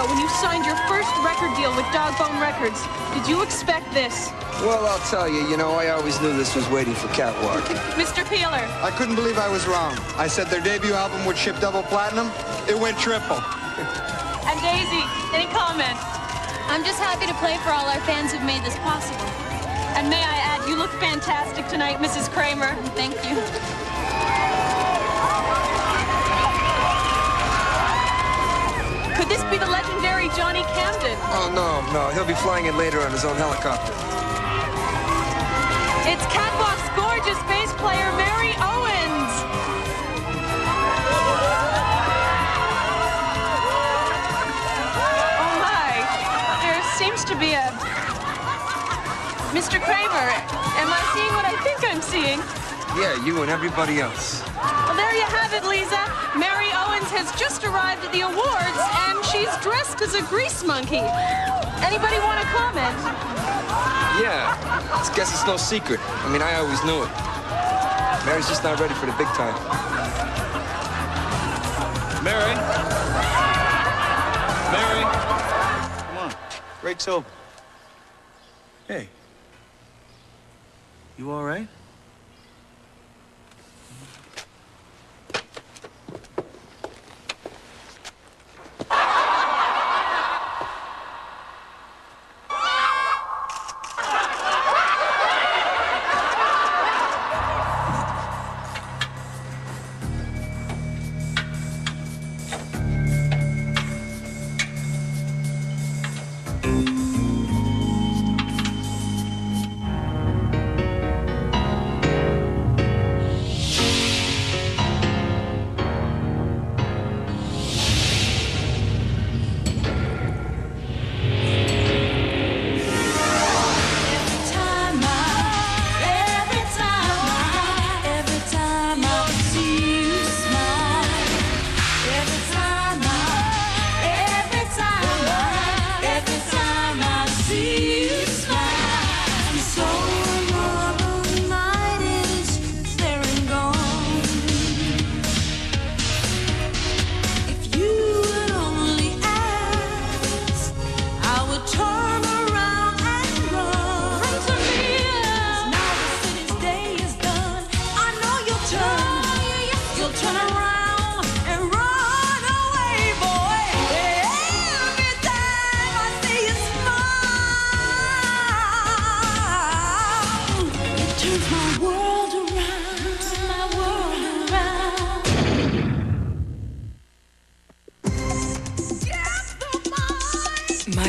ago when you signed your first record deal with Dogbone Records. Did you expect this? Well, I'll tell you, I always knew this was waiting for Catwalk. Mr. Peeler. I couldn't believe I was wrong. I said their debut album would ship double platinum. It went triple. And Daisy, any comment? I'm just happy to play for all our fans who've made this possible. And may I add, you look fantastic tonight, Mrs. Kramer. Thank you. Could this be the legendary Johnny Camden? Oh, no. He'll be flying in later on his own helicopter. It's Catwalk's gorgeous bass player, Mary Owens. Oh, my. There seems to be a... Mr. Kramer, am I seeing what I think I'm seeing? Yeah, you and everybody else. Well, there you have it, Lisa. Mary Owens has just arrived at the awards, and she's dressed as a grease monkey. Anybody want to comment? Yeah, I guess it's no secret. I always knew it. Mary's just not ready for the big time. Mary? Mary? Come on. Rachel. Hey. You all right?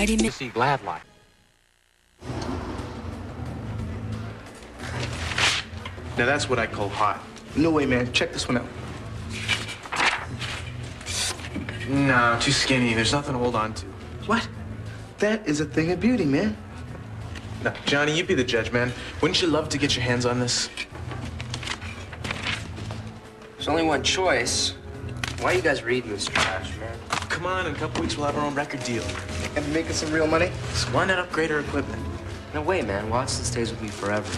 To see Gladline. Now that's what I call hot. No way, man. Check this one out. No, too skinny. There's nothing to hold on to. What? That is a thing of beauty, man. Now, Johnny, you be the judge, man. Wouldn't you love to get your hands on this? There's only one choice. Why are you guys reading this trash, man? Come on, in a couple weeks we'll have our own record deal. And making some real money? So why not upgrade our equipment? No way, man. Watson stays with me forever.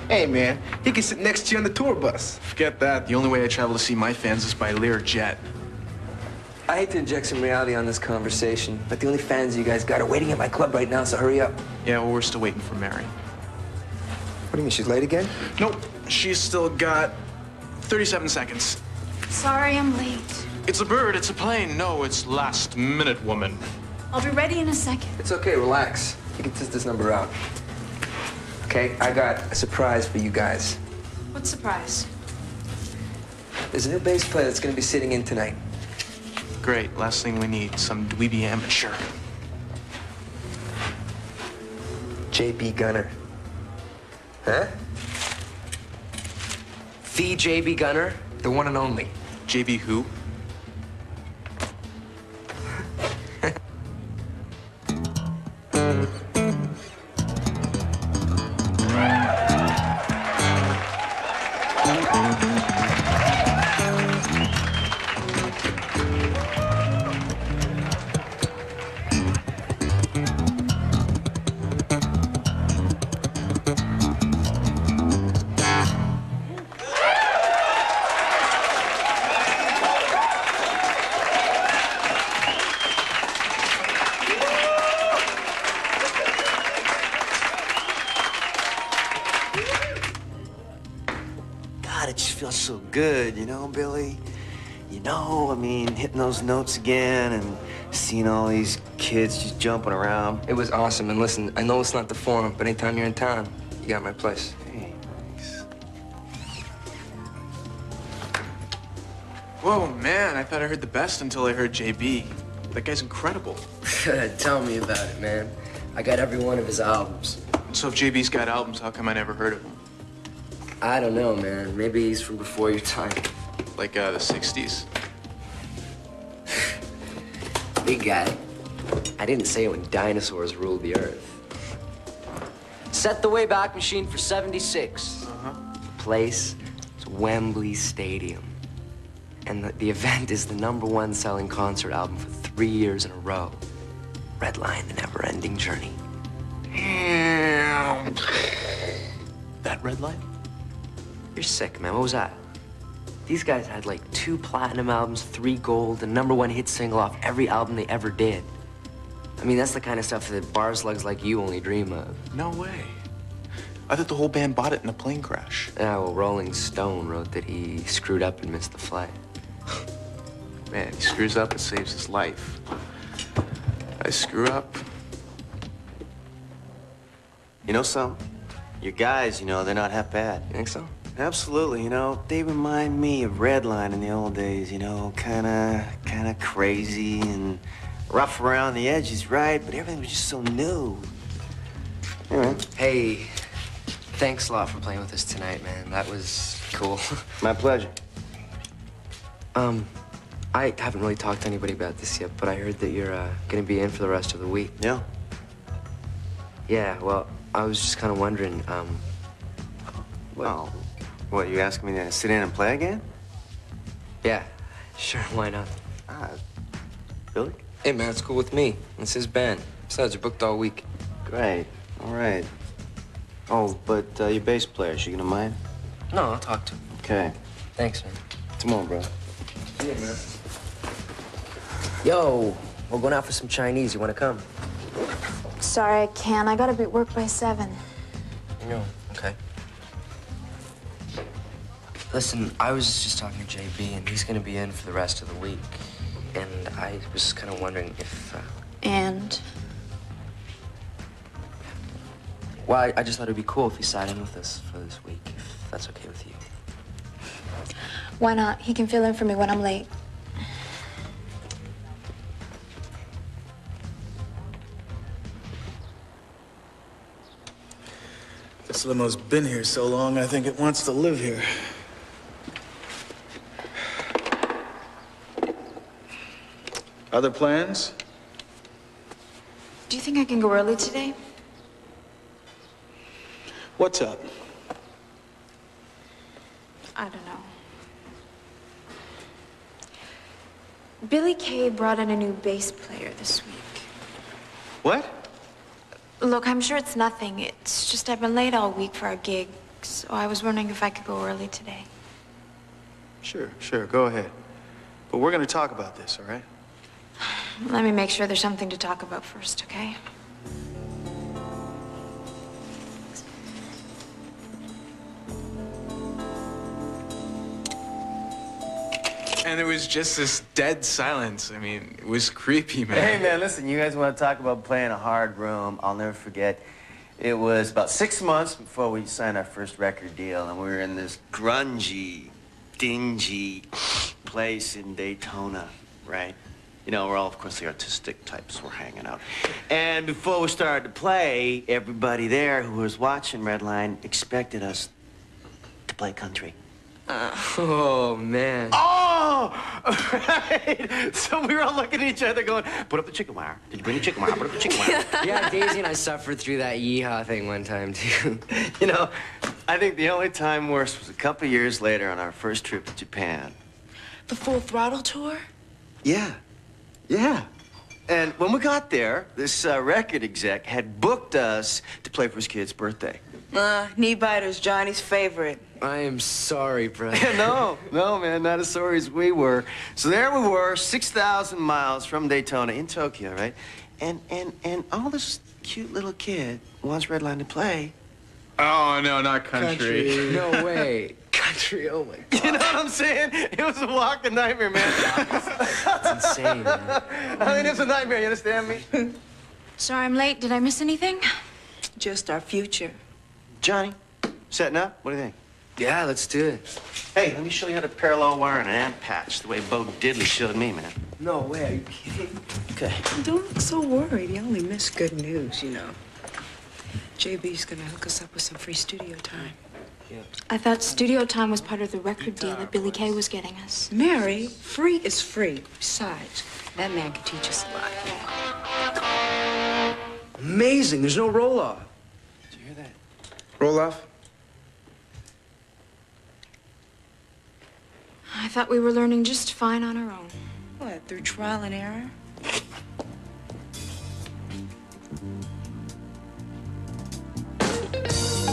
Hey, man, he can sit next to you on the tour bus. Forget that. The only way I travel to see my fans is by Lear jet. I hate to inject some reality on this conversation, but the only fans you guys got are waiting at my club right now, so hurry up. Yeah, well, we're still waiting for Mary. What do you mean, she's late again? Nope. She's still got 37 seconds. Sorry I'm late. It's a bird, it's a plane. No, it's last minute, woman. I'll be ready in a second. It's okay, relax. You can test this number out. Okay, I got a surprise for you guys. What surprise? There's a new bass player that's gonna be sitting in tonight. Great, last thing we need, some dweeby amateur. J.B. Gunner. Huh? The J.B. Gunner, the one and only. JB who? good, you know, Billy? You know, I mean, hitting those notes again and seeing all these kids just jumping around. It was awesome. And listen, I know it's not the Forum, but anytime you're in town, you got my place. Hey, thanks. Whoa, man, I thought I heard the best until I heard JB. That guy's incredible. Tell me about it, man. I got every one of his albums. So if JB's got albums, how come I never heard of him? I don't know, man. Maybe he's from before your time. Like the 60s. Big guy. I didn't say it when dinosaurs ruled the earth. Set the Wayback Machine for 76. The place is Wembley Stadium. And the event is the #1 selling concert album for 3 years in a row. Redline, The Never-Ending Journey. That Redline? You're sick, man. What was that? These guys had like 2 platinum albums, 3 gold, and #1 hit single off every album they ever did. I mean, that's the kind of stuff that bar slugs like you only dream of. No way. I thought the whole band bought it in a plane crash. Yeah, well, Rolling Stone wrote that he screwed up and missed the flight. Man, he screws up and saves his life. I screw up. You know something? Your guys, you know, they're not half bad. You think so? Absolutely, you know, they remind me of Redline in the old days, you know, kinda crazy and rough around the edges, right? But everything was just so new. Anyway. Hey, thanks a lot for playing with us tonight, man. That was cool. My pleasure. I haven't really talked to anybody about this yet, but I heard that you're gonna be in for the rest of the week. Yeah. Yeah, well, I was just kind of wondering, Well, what, you asking me to sit in and play again? Yeah, sure, why not? Billy? Hey, man, it's cool with me. It's his band. Besides, you're booked all week. Great. All right. Oh, but your bass player, she gonna mind? No, I'll talk to him. Okay. Thanks, man. Come on, bro. Yeah, man. Yo, we're going out for some Chinese. You want to come? Sorry, I can't. I gotta be at work by 7. No. Okay. Listen, I was just talking to JB, and he's going to be in for the rest of the week. And I was kind of wondering if... And? Well, I just thought it'd be cool if he sat in with us for this week, if that's okay with you. Why not? He can fill in for me when I'm late. This limo's been here so long, I think it wants to live here. Other plans? Do you think I can go early today? What's up? I don't know. Billy Kay brought in a new bass player this week. What? Look, I'm sure it's nothing. It's just I've been late all week for our gig, so I was wondering if I could go early today. Sure, go ahead. But we're gonna talk about this, all right? Let me make sure there's something to talk about first, okay? And there was just this dead silence. I mean, it was creepy, man. Hey, man, listen, you guys want to talk about playing a hard room? I'll never forget. It was about 6 months before we signed our first record deal, and we were in this grungy, dingy place in Daytona, right? You know, we're all, of course, the artistic types were hanging out. And before we started to play, everybody there who was watching Redline expected us to play country. Oh, man. Oh! Right. So we were all looking at each other going, put up the chicken wire. Did you bring the chicken wire? Put up the chicken wire. Yeah, Daisy and I suffered through that yeehaw thing one time, too. You know, I think the only time worse was a couple years later on our first trip to Japan. The Full Throttle tour? Yeah. And when we got there, this record exec had booked us to play for his kid's birthday. Knee biter's Johnny's favorite. I am sorry, brother. No, man, not as sorry as we were. So there we were, 6,000 miles from Daytona in Tokyo, right? And all this cute little kid wants Redline to play. Oh, no, not country. No way. country. Oh, my God. You know what I'm saying? It was a walking nightmare, man. It's insane, man. I mean, it's a nightmare, you understand me? Sorry I'm late. Did I miss anything? Just our future. Johnny, setting up? What do you think? Yeah, let's do it. Hey, let me show you how to parallel wire an amp patch, the way Bo Diddley showed me, man. No way, are you kidding? Okay. Don't look so worried. You only miss good news, you know. JB's gonna hook us up with some free studio time. Yeah. I thought studio time was part of the record deal that Billy Kay was getting us. Mary, free is free. Besides, that man can teach us a lot. Amazing, there's no roll-off. Did you hear that? Roll off? I thought we were learning just fine on our own. What, through trial and error?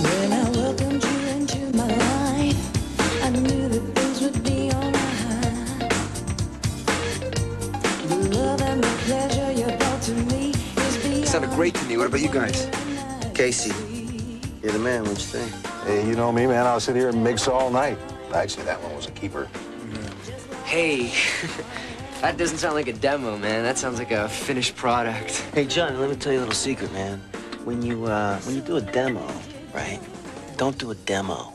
When I welcomed you into my life, I knew that things would be alright. The love and the pleasure you brought to me is beyond. Sounded great to me. What about you guys? Casey, you're the man. What you think? Hey, you know me, man. I'll sit here and mix all night. Actually, that one was a keeper. Hey, that doesn't sound like a demo, man. That sounds like a finished product. Hey, Johnny, let me tell you a little secret, man. When you do a demo, right? Don't do a demo.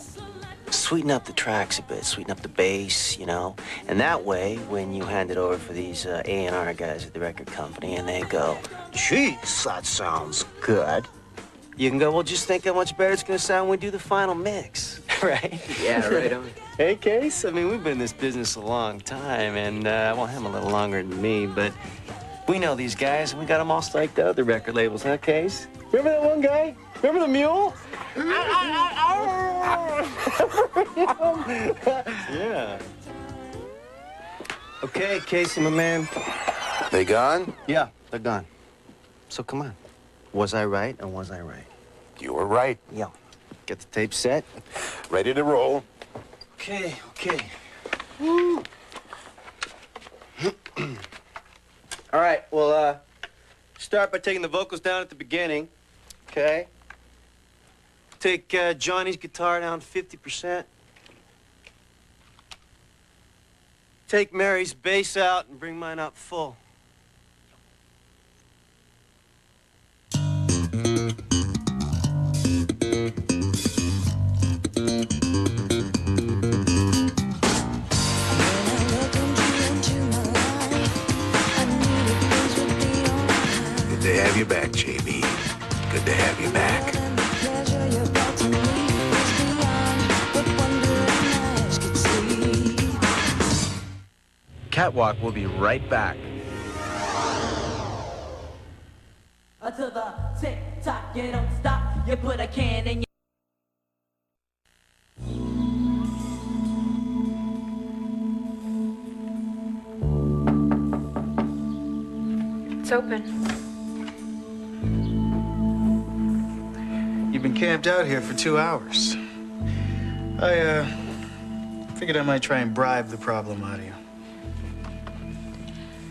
Sweeten up the tracks a bit, sweeten up the bass, you know? And that way, when you hand it over for these A&R guys at the record company and they go, geez, that sounds good, you can go, well, just think how much better it's gonna sound when we do the final mix, right? Yeah, right on. Hey, Case, I mean, we've been in this business a long time, and well, him a little longer than me, but we know these guys, and we got them all psyched out, the record labels, huh, Case? Remember that one guy? Remember the mule? Yeah. Okay, Casey, my man. They gone? Yeah, they're gone. So come on. Was I right or was I right? You were right. Yeah. Get the tape set. Ready to roll. Okay. Woo. All right, well, start by taking the vocals down at the beginning, okay? Take Johnny's guitar down 50%. Take Mary's bass out and bring mine up full. Good to have you back, JB. Good to have you back. Catwalk will be right back. Until the tick-tock, you don't stop. You put a can in your... It's open. You've been camped out here for 2 hours. I figured I might try and bribe the problem out of you.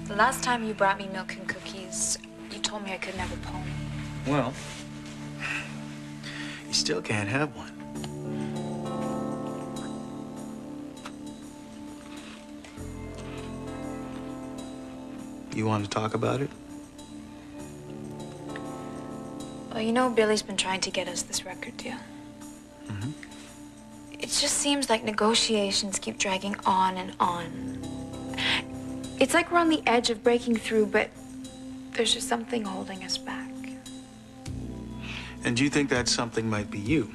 The last time you brought me milk and cookies, you told me I couldn't have a pony. Well, you still can't have one. You want to talk about it? Well, you know Billy's been trying to get us this record deal. Mm-hmm. It just seems like negotiations keep dragging on and on. It's like we're on the edge of breaking through, but there's just something holding us back. And do you think that something might be you?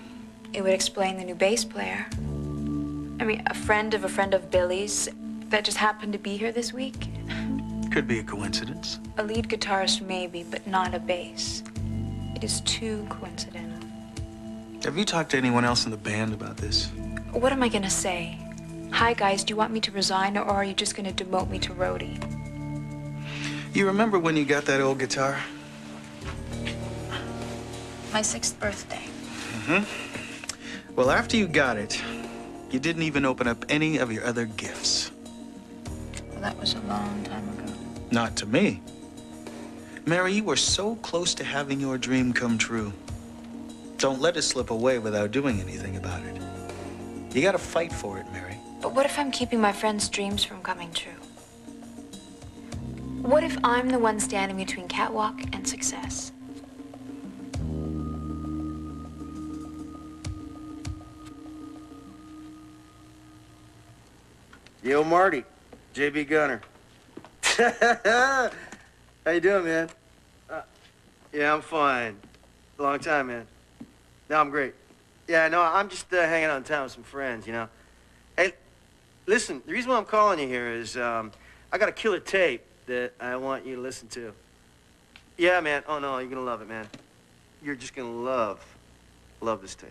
It would explain the new bass player. I mean, a friend of Billy's that just happened to be here this week. Could be a coincidence. A lead guitarist, maybe, but not a bass. It is too coincidental. Have you talked to anyone else in the band about this? What am I gonna say? Hi, guys, do you want me to resign, or are you just gonna demote me to roadie? You remember when you got that old guitar? My 6th birthday. Mm-hmm. Well, after you got it, you didn't even open up any of your other gifts. Well, that was a long time ago. Not to me. Mary, you were so close to having your dream come true. Don't let it slip away without doing anything about it. You gotta fight for it, Mary. But what if I'm keeping my friend's dreams from coming true? What if I'm the one standing between Catwalk and success? Yo, Marty. JB Gunner. How you doing, man? Yeah, I'm fine. Long time, man. No, I'm great. Yeah, no, I'm just hanging out in town with some friends, you know. Hey, listen, the reason why I'm calling you here is I got a killer tape that I want you to listen to. Yeah, man. Oh, no, you're gonna love it, man. You're just gonna love this tape.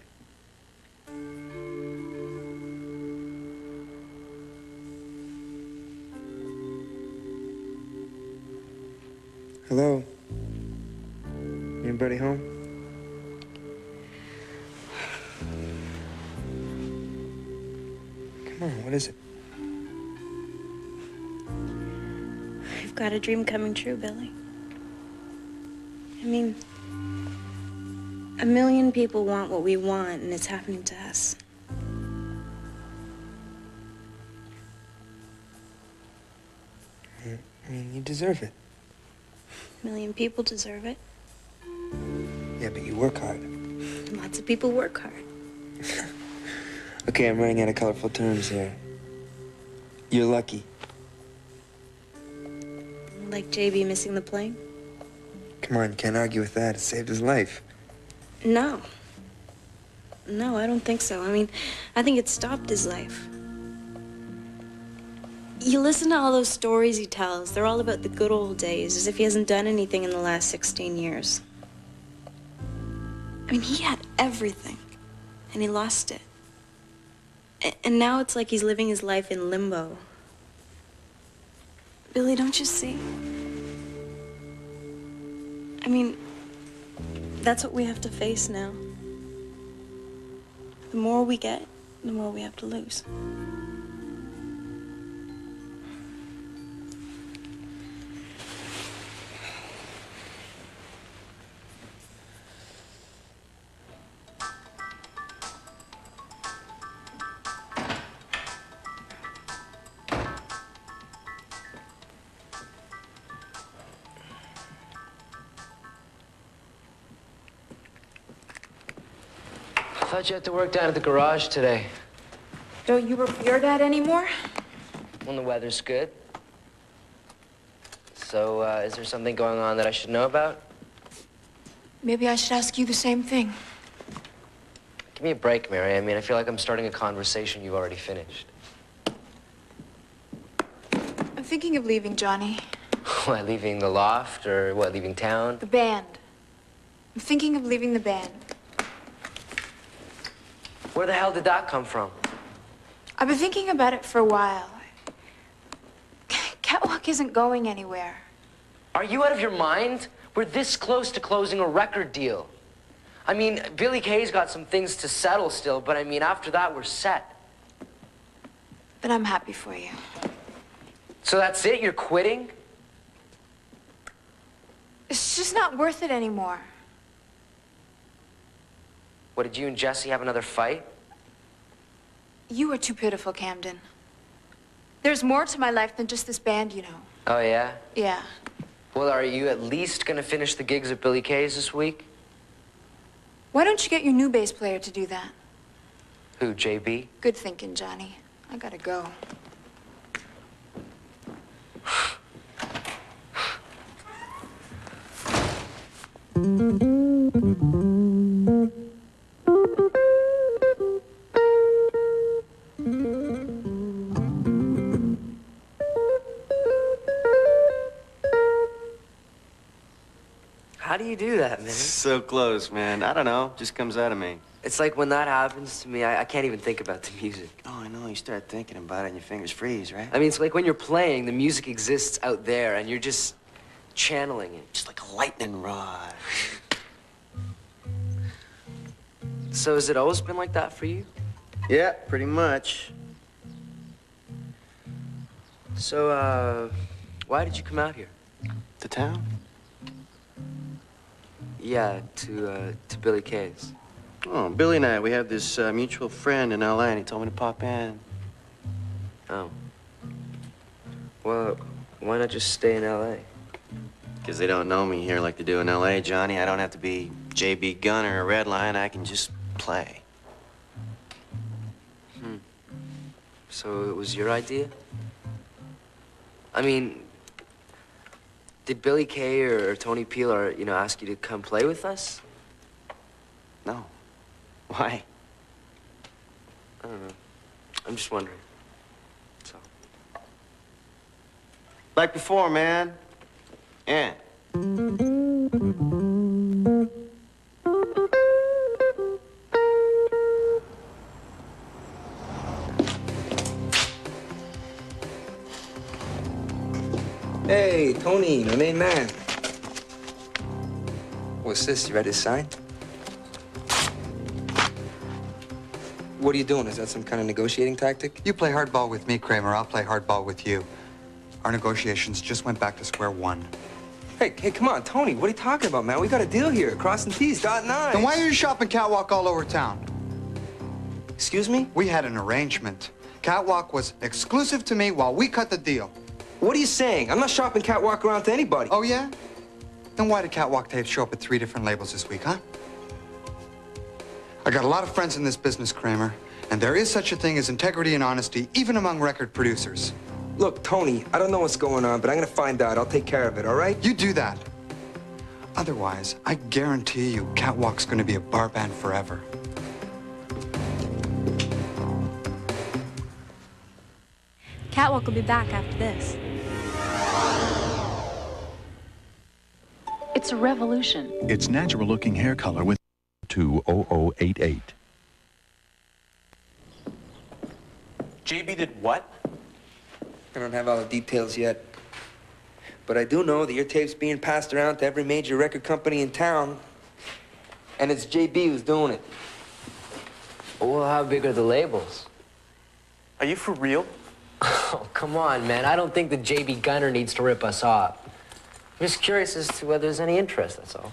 Hello? Anybody home? Come on, what is it? I've got a dream coming true, Billy. I mean, a million people want what we want, and it's happening to us. I mean, you deserve it. A million people deserve it. Yeah, but you work hard. Lots of people work hard. Okay, I'm running out of colorful terms here. You're lucky. Like JB missing the plane? Come on, can't argue with that. It saved his life. No. No, I don't think so. I mean, I think it stopped his life. You listen to all those stories he tells. They're all about the good old days, as if he hasn't done anything in the last 16 years. I mean, he had everything, and he lost it. And now it's like he's living his life in limbo. Billy, don't you see? I mean, that's what we have to face now. The more we get, the more we have to lose. I thought you had to work down at the garage today. Don't you work for your dad anymore? When the weather's good. So, is there something going on that I should know about? Maybe I should ask you the same thing. Give me a break, Mary. I mean, I feel like I'm starting a conversation you've already finished. I'm thinking of leaving, Johnny. What, leaving the loft, or what, leaving town? The band. I'm thinking of leaving the band. Where the hell did that come from? I've been thinking about it for a while. Catwalk isn't going anywhere. Are you out of your mind? We're this close to closing a record deal. I mean, Billy Kay's got some things to settle still, but I mean, after that, we're set. But I'm happy for you. So that's it? You're quitting? It's just not worth it anymore. What, did you and Jesse have another fight? You are too pitiful, Camden. There's more to my life than just this band, you know. Oh, yeah? Yeah. Well, are you at least gonna finish the gigs at Billy Kay's this week? Why don't you get your new bass player to do that? Who, JB? Good thinking, Johnny. I gotta go. How do you do that, man? So close, man. I don't know. Just comes out of me. It's like when that happens to me, I can't even think about the music. Oh, I know. You start thinking about it and your fingers freeze, right? I mean, it's like when you're playing, the music exists out there and you're just channeling it. Just like a lightning rod. So has it always been like that for you? Yeah, pretty much. So, why did you come out here? To town? Yeah, to Billy Kay's. Oh, Billy and I, we have this mutual friend in L.A., and he told me to pop in. Oh. Well, why not just stay in L.A.? Because they don't know me here like they do in L.A., Johnny. I don't have to be J.B. Gunner or Redline. I can just play. So it was your idea? I mean, did Billy Kay or Tony Peel ask you to come play with us? No. Why? I don't know. I'm just wondering. That's all. Like before, man. Yeah. Hey, Tony, my main man. What's this? You ready to sign? What are you doing? Is that some kind of negotiating tactic? You play hardball with me, Kramer. I'll play hardball with you. Our negotiations just went back to square one. Hey, come on, Tony. What are you talking about, man? We got a deal here. Crossing T's, dotting I's. Then why are you shopping Catwalk all over town? Excuse me? We had an arrangement. Catwalk was exclusive to me while we cut the deal. What are you saying? I'm not shopping Catwalk around to anybody. Oh, yeah? Then why did Catwalk tapes show up at 3 different labels this week, huh? I got a lot of friends in this business, Kramer, and there is such a thing as integrity and honesty, even among record producers. Look, Tony, I don't know what's going on, but I'm gonna find out. I'll take care of it, all right? You do that. Otherwise, I guarantee you, Catwalk's gonna be a bar band forever. Catwalk will be back after this. It's a revolution. It's natural-looking hair color with 20088. JB did what? I don't have all the details yet. But I do know that your tape's being passed around to every major record company in town. And it's JB who's doing it. Well, how big are the labels? Are you for real? Oh, come on, man. I don't think the J.B. Gunner needs to rip us off. I'm just curious as to whether there's any interest, that's all.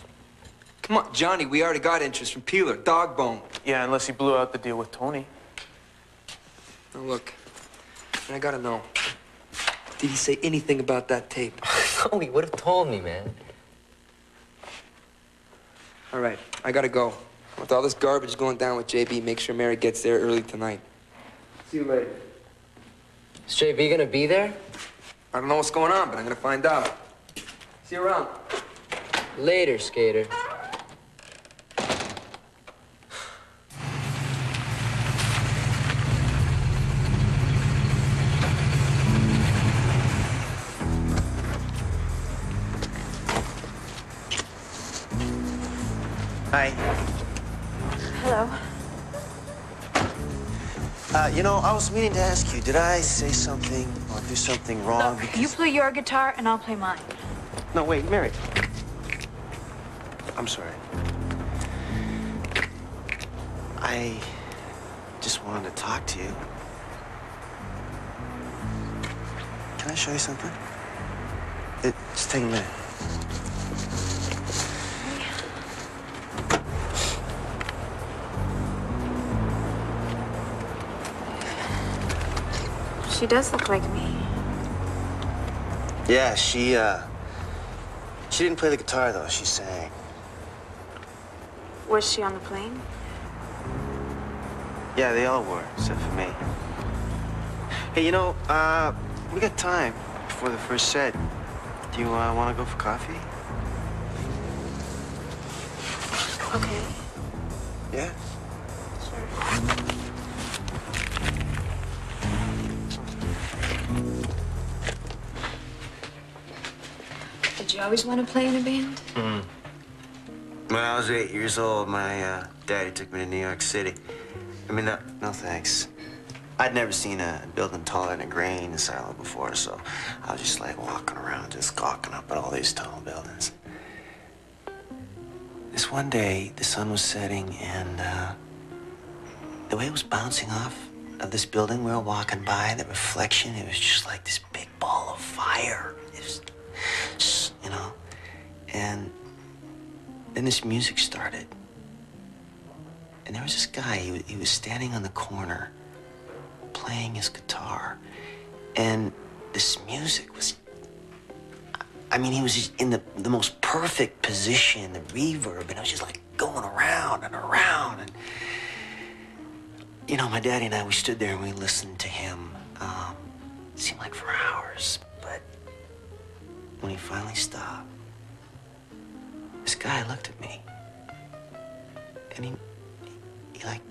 Come on, Johnny, we already got interest from Peeler, Dogbone. Yeah, unless he blew out the deal with Tony. Now, look, I gotta know. Did he say anything about that tape? Oh, he would have told me, man. All right, I gotta go. With all this garbage going down with JB, make sure Mary gets there early tonight. See you later. Is JB gonna be there? I don't know what's going on, but I'm gonna find out. See you around. Later, skater. Hi. Hello. You know, I was meaning to ask you, did I say something or do something wrong? Look, you play your guitar and I'll play mine. No, wait, Mary. I'm sorry. I just wanted to talk to you. Can I show you something? Just take a minute. She does look like me. Yeah, she didn't play the guitar, though. She sang. Was she on the plane? Yeah, they all were, except for me. Hey, you know, we got time before the first set. Do you want to go for coffee? Okay. Yeah? Did you always want to play in a band? When I was 8 years old, my daddy took me to New York City. I mean, no thanks. I'd never seen a building taller than a grain silo before, so I was just like walking around, just gawking up at all these tall buildings. This one day, the sun was setting, and the way it was bouncing off of this building we were walking by, the reflection, it was just like this big ball of fire. It was, you know, and then this music started. And there was this guy, he was standing on the corner, playing his guitar. And this music was, I mean, he was just in the most perfect position, the reverb, and it was just like going around and around. And, you know, my daddy and I, we stood there and we listened to him. It seemed like for hours, but when he finally stopped, this guy looked at me, and he like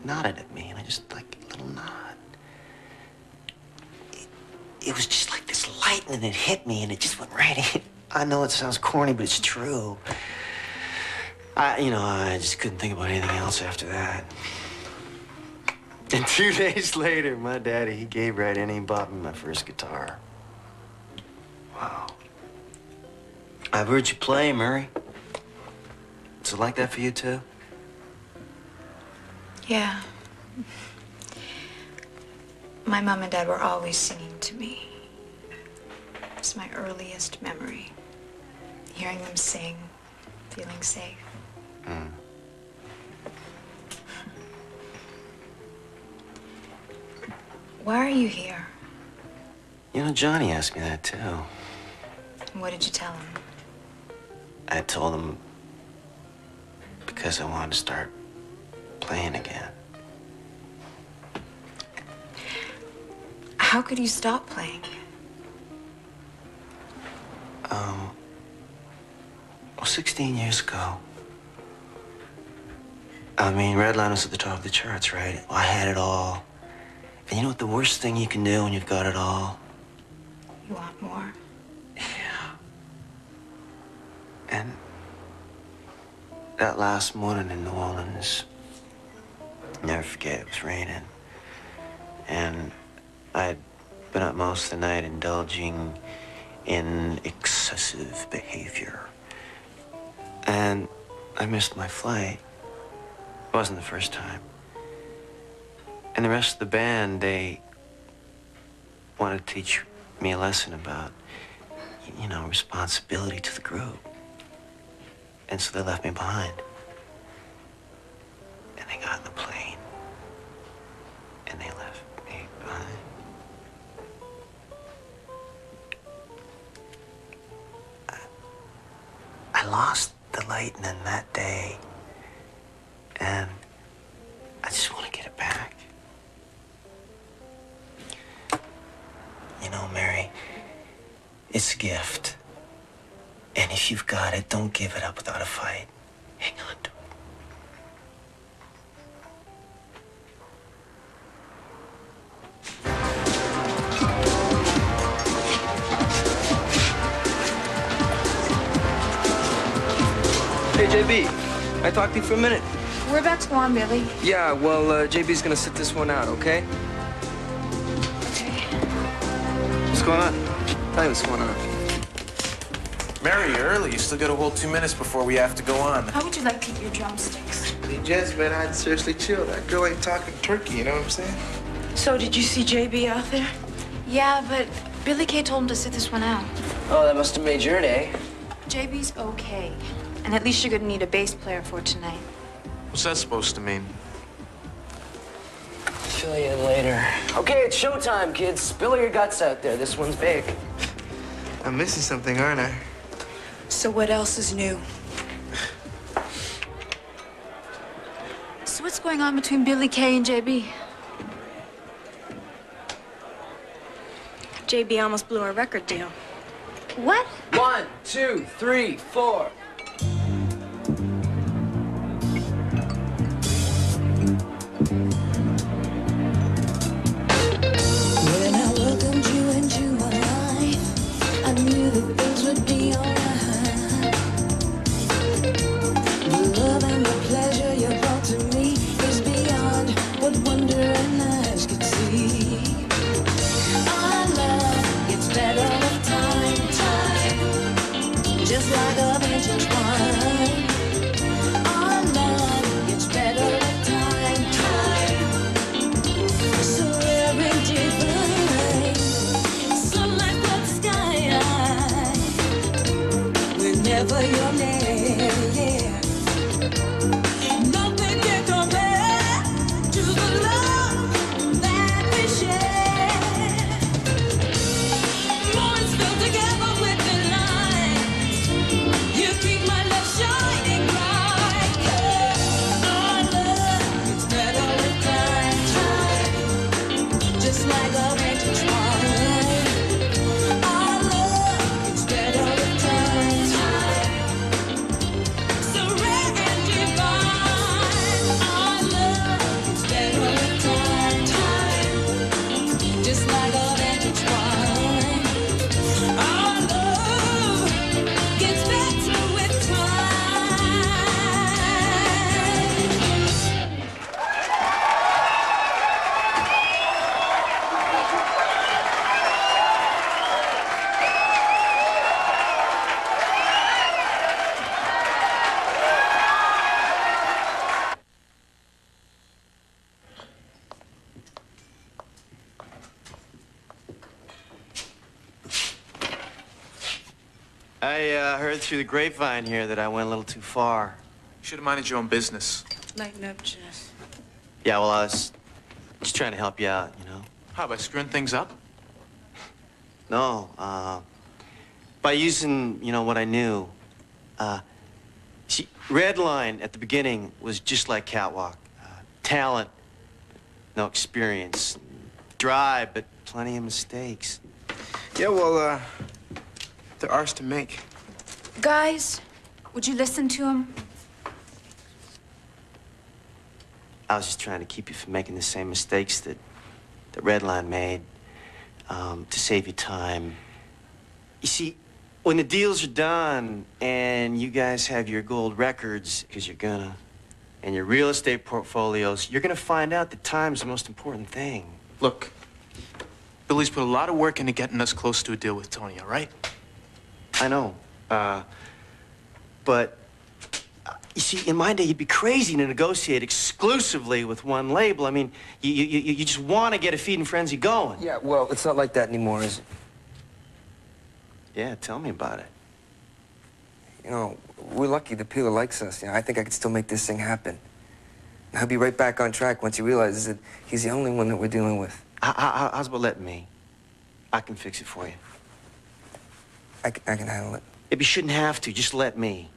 nodded at me, and I just like a little nod. It was just like this lightning that hit me, and it just went right in. I know it sounds corny, but it's true. I just couldn't think about anything else after that. And 2 days later, my daddy, he gave right in and he bought me my first guitar. Wow. I've heard you play, Murray. Is it like that for you, too? Yeah. My mom and dad were always singing to me. It's my earliest memory. Hearing them sing, feeling safe. Mm. Why are you here? You know, Johnny asked me that, too. And what did you tell him? I told him because I wanted to start playing again. How could you stop playing? Well, 16 years ago, I mean, Redline was at the top of the charts, right? I had it all. And you know what the worst thing you can do when you've got it all? You want more? Yeah. And that last morning in New Orleans, I'll never forget, it was raining. And I'd been up most of the night indulging in excessive behavior. And I missed my flight. It wasn't the first time. And the rest of the band, they wanted to teach me a lesson about, you know, responsibility to the group. And so they left me behind. And they got in the plane. And they left me behind. I lost the lightning that day. And I just want to get it back. You know, Mary, it's a gift. And if you've got it, don't give it up without a fight. Hang on to it. Hey, JB, I talk to you for a minute? We're about to go on, Billy. Yeah, well, JB's gonna sit this one out, okay? What's going on? Tell you what's going on. Mary, you're early. You still got a whole 2 minutes before we have to go on. How would you like to eat your drumsticks? Hey, Jess, man, I'd seriously chill. That girl ain't talking turkey, you know what I'm saying? So, did you see JB out there? Yeah, but Billy Kay told him to sit this one out. Oh, that must have made your day. JB's okay. And at least you're gonna need a bass player for tonight. What's that supposed to mean? Fill you in later. Okay, it's showtime, kids. Spill your guts out there. This one's big. I'm missing something, aren't I? So what else is new? So what's going on between Billy Kay and JB? JB almost blew our record deal. What? 1, 2, 3, 4. When I welcomed you into my life, I knew that things would be alright. The love and the pleasure you brought to me is beyond what wondering eyes could see. Our love gets better with time, just like a vintage wine. Our love gets better with time. So very divine, sunlight from the sky. Whenever you're near, nothing I heard through the grapevine here that I went a little too far. You should have minded your own business. Lighten up, Jess. Yeah, well, I was just trying to help you out, you know? How, by screwing things up? No, by using, you know, what I knew. See, Redline at the beginning was just like Catwalk. Talent, no experience. Drive, but plenty of mistakes. Yeah, well, they're ours to make. Guys, would you listen to him? I was just trying to keep you from making the same mistakes that Redline made, to save you time. You see, when the deals are done and you guys have your gold records, because you're gonna, and your real estate portfolios, you're gonna find out that time's the most important thing. Look, Billy's put a lot of work into getting us close to a deal with Tony, all right? I know, but you see, in my day, you'd be crazy to negotiate exclusively with one label. I mean, you just want to get a feeding frenzy going. Yeah, well, it's not like that anymore, is it? Yeah, tell me about it. You know, we're lucky the Peeler likes us. You know, I think I could still make this thing happen. He'll be right back on track once he realizes that he's the only one that we're dealing with. How's about letting me? I can fix it for you. I can handle it. Maybe you shouldn't have to. Just let me.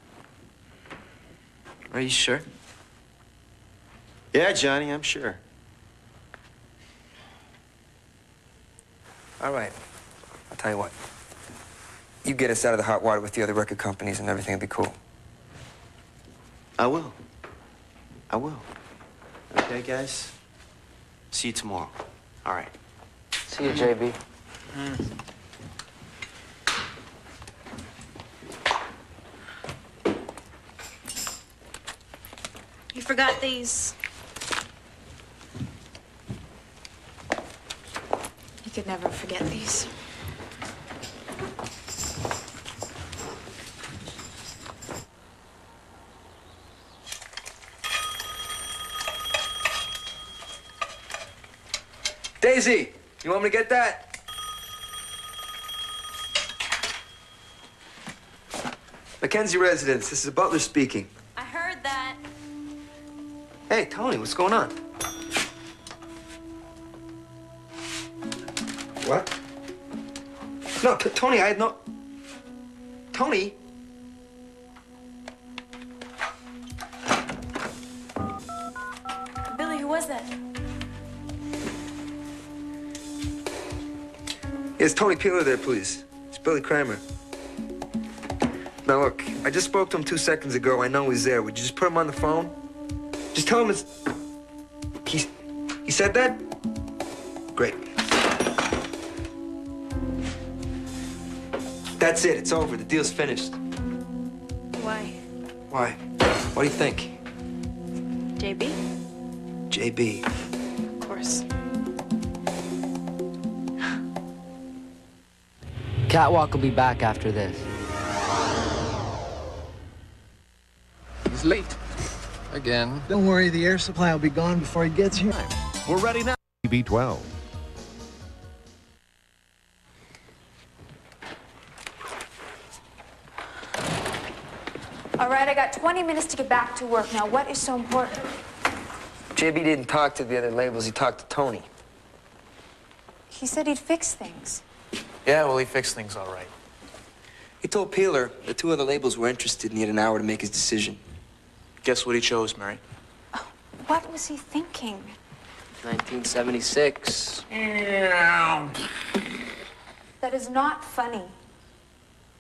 Are you sure? Yeah, Johnny, I'm sure. All right. I'll tell you what. You get us out of the hot water with the other record companies and everything will be cool. I will. I will. Okay, guys? See you tomorrow. All right. See you, JB. You forgot these. You could never forget these. Daisy, you want me to get that? Mackenzie residence. This is Butler speaking. I heard that. Hey, Tony, what's going on? What? No, Tony, I had no... Tony? Billy, who was that? Yes, Tony Peeler there, please. It's Billy Kramer. Now, look, I just spoke to him 2 seconds ago. I know he's there. Would you just put him on the phone? Just tell him it's... He said that? Great. That's it. It's over. The deal's finished. Why? Why? What do you think? JB? JB. Of course. Catwalk will be back after this. He's late. Again. Don't worry, the air supply will be gone before he gets here. We're ready now. E22. All right, I got 20 minutes to get back to work. Now, what is so important? JB didn't talk to the other labels. He talked to Tony. He said he'd fix things. Yeah, well, he fixed things all right. He told Peeler the 2 other labels were interested and he had an hour to make his decision. Guess what he chose, Mary? What was he thinking? 1976. That is not funny.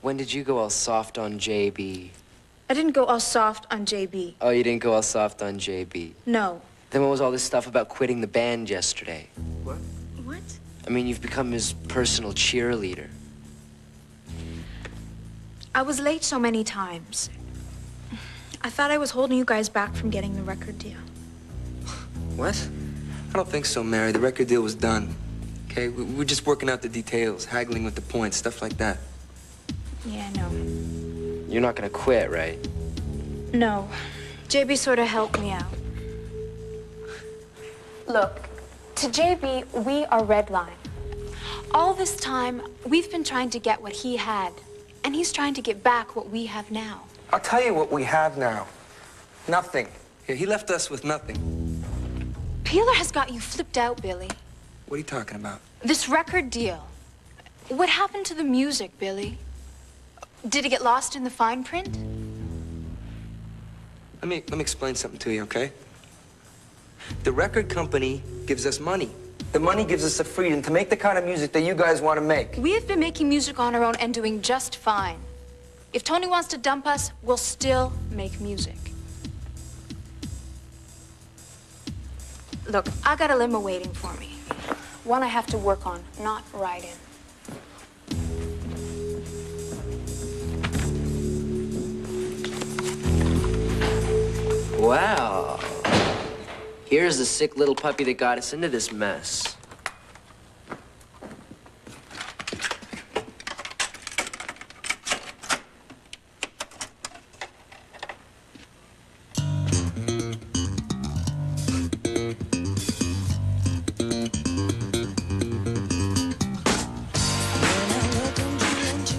When did you go all soft on JB? I didn't go all soft on JB. Oh, you didn't go all soft on JB? No. Then what was all this stuff about quitting the band yesterday? What? What? I mean, you've become his personal cheerleader. I was late so many times. I thought I was holding you guys back from getting the record deal. What? I don't think so, Mary. The record deal was done. Okay? We're just working out the details, haggling with the points, stuff like that. Yeah, I know. You're not gonna quit, right? No. JB sort of helped me out. Look, to JB, we are Redline. All this time, we've been trying to get what he had, And he's trying to get back what we have now. I'll tell you what we have now. Nothing. He left us with nothing. Peeler has got you flipped out, Billy. What are you talking about? This record deal. What happened to the music, Billy? Did it get lost in the fine print? Let me explain something to you, okay? The record company gives us money. The money gives us the freedom to make the kind of music that you guys want to make. We have been making music on our own and doing just fine. If Tony wants to dump us, we'll still make music. Look, I got a limo waiting for me. One I have to work on, not ride in. Wow. Here's the sick little puppy that got us into this mess.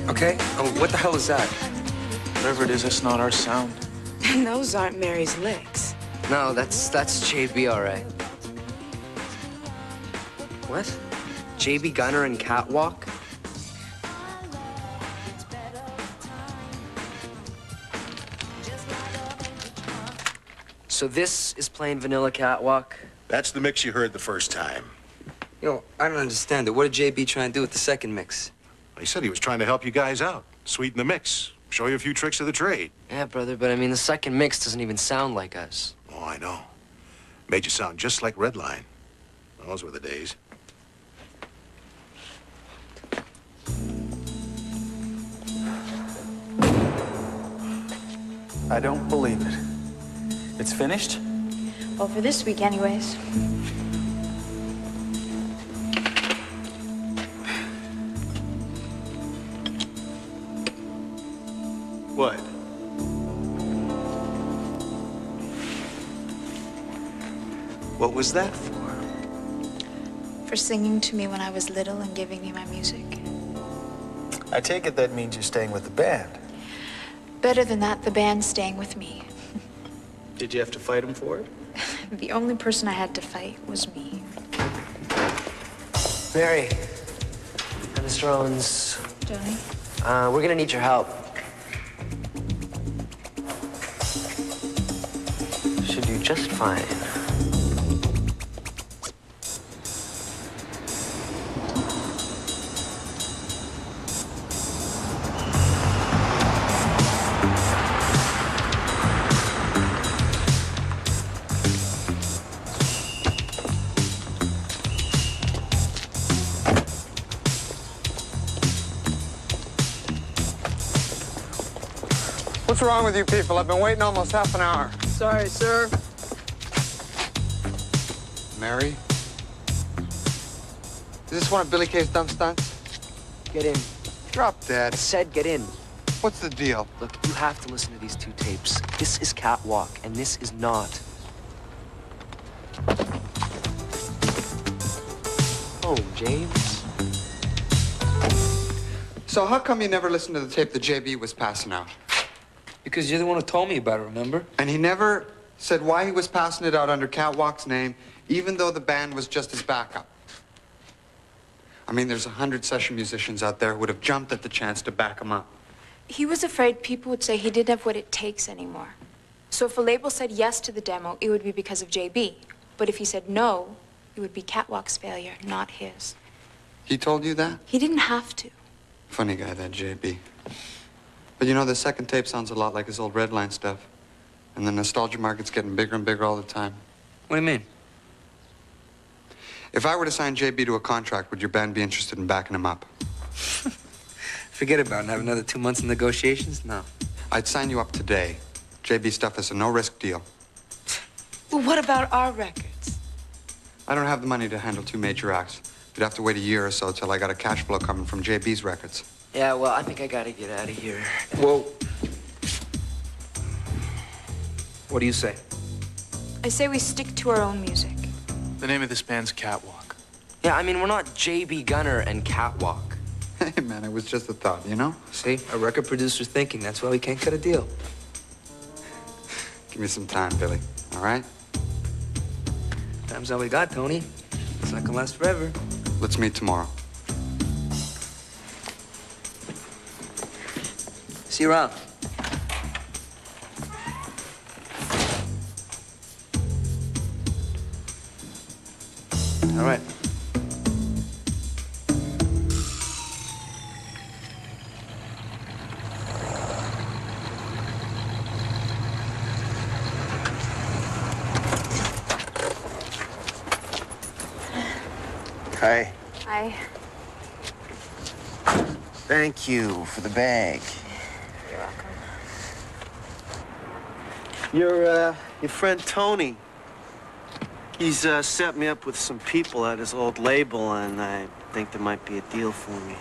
Okay? Oh, what the hell is that? Whatever it is, that's not our sound. And those aren't Mary's licks. No, that's JB, all right. What? JB Gunner and Catwalk? So this is plain vanilla Catwalk? That's the mix you heard the first time. You know, I don't understand it. What did JB try and do with the second mix? He said he was trying to help you guys out, sweeten the mix, show you a few tricks of the trade. Yeah, brother, but I mean, the second mix doesn't even sound like us. Oh, I know. Made you sound just like Redline. Those were the days. I don't believe it. It's finished? Well, for this week, anyways. What? What was that for? For singing to me when I was little and giving me my music. I take it that means you're staying with the band. Better than that, the band's staying with me. Did you have to fight him for it? The only person I had to fight was me. Mary, and Mr. Owens. Johnny? We're gonna need your help. Should do just fine. What's wrong with you people? I've been waiting almost half an hour. Sorry, sir. Mary? Is this one of Billy Kay's dumb stunts? Get in. Drop dead. I said get in. What's the deal? Look, you have to listen to these two tapes. This is Catwalk, and this is not. Oh, James. So how come you never listened to the tape that JB was passing out? Because you're the one who told me about it, remember? And he never said why he was passing it out under Catwalk's name, even though the band was just his backup. I mean, there's 100 session musicians out there who would have jumped at the chance to back him up. He was afraid people would say he didn't have what it takes anymore. So if a label said yes to the demo, it would be because of JB. But if he said no, it would be Catwalk's failure, not his. He told you that? He didn't have to. Funny guy, that JB. But you know, the second tape sounds a lot like his old Redline stuff. And the nostalgia market's getting bigger and bigger all the time. What do you mean? If I were to sign JB to a contract, would your band be interested in backing him up? Forget about it and have another 2 months of negotiations? No. I'd sign you up today. JB stuff is a no-risk deal. Well, what about our records? I don't have the money to handle 2 major acts. You'd have to wait a year or so till I got a cash flow coming from JB's records. Yeah, well, I think I gotta get out of here. Whoa. What do you say? I say we stick to our own music. The name of this band's Catwalk. Yeah, I mean, we're not JB Gunner and Catwalk. Hey, man, it was just a thought, you know? See, a record producer's thinking. That's why we can't cut a deal. Give me some time, Billy, all right? Time's all we got, Tony. It's not gonna last forever. Let's meet tomorrow. See you around. All right. Hi. Hi. Thank you for the bag. You're welcome. Your friend Tony. He's set me up with some people at his old label, and I think there might be a deal for me.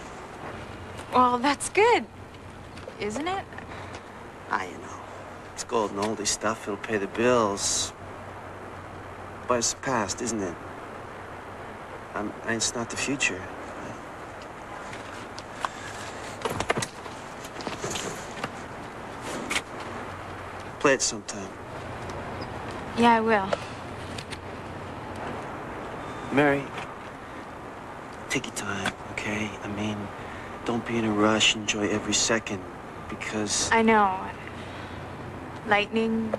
Well, that's good, isn't it? You know, it's golden oldie stuff. It'll pay the bills. But it's the past, isn't it? It's not the future. Play it sometime. Yeah, I will. Mary, take your time, okay? I mean, don't be in a rush. Enjoy every second, because... I know. Lightning,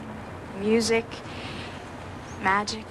music, magic.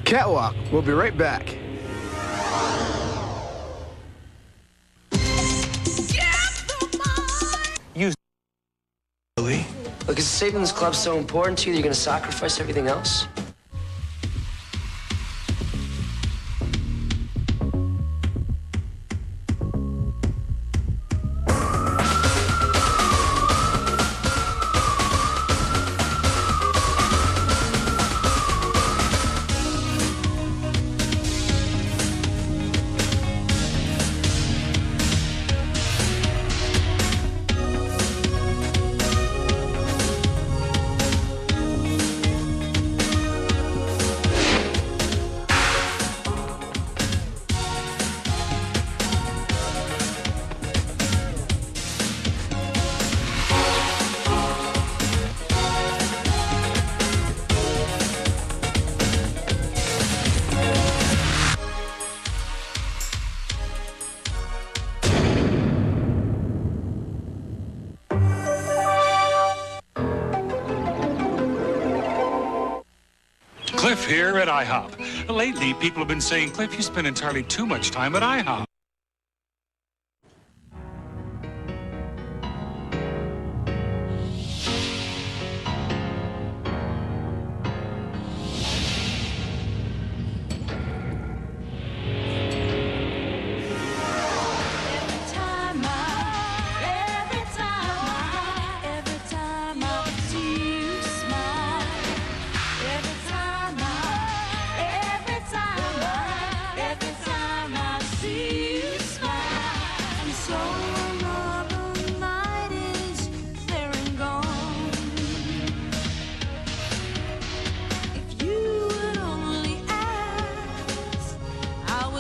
Catwalk. We'll be right back. You, Billy. Look, is saving this club so important to you that you're gonna sacrifice everything else? Cliff here at IHOP. Lately, people have been saying, Cliff, you spend entirely too much time at IHOP.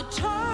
Turn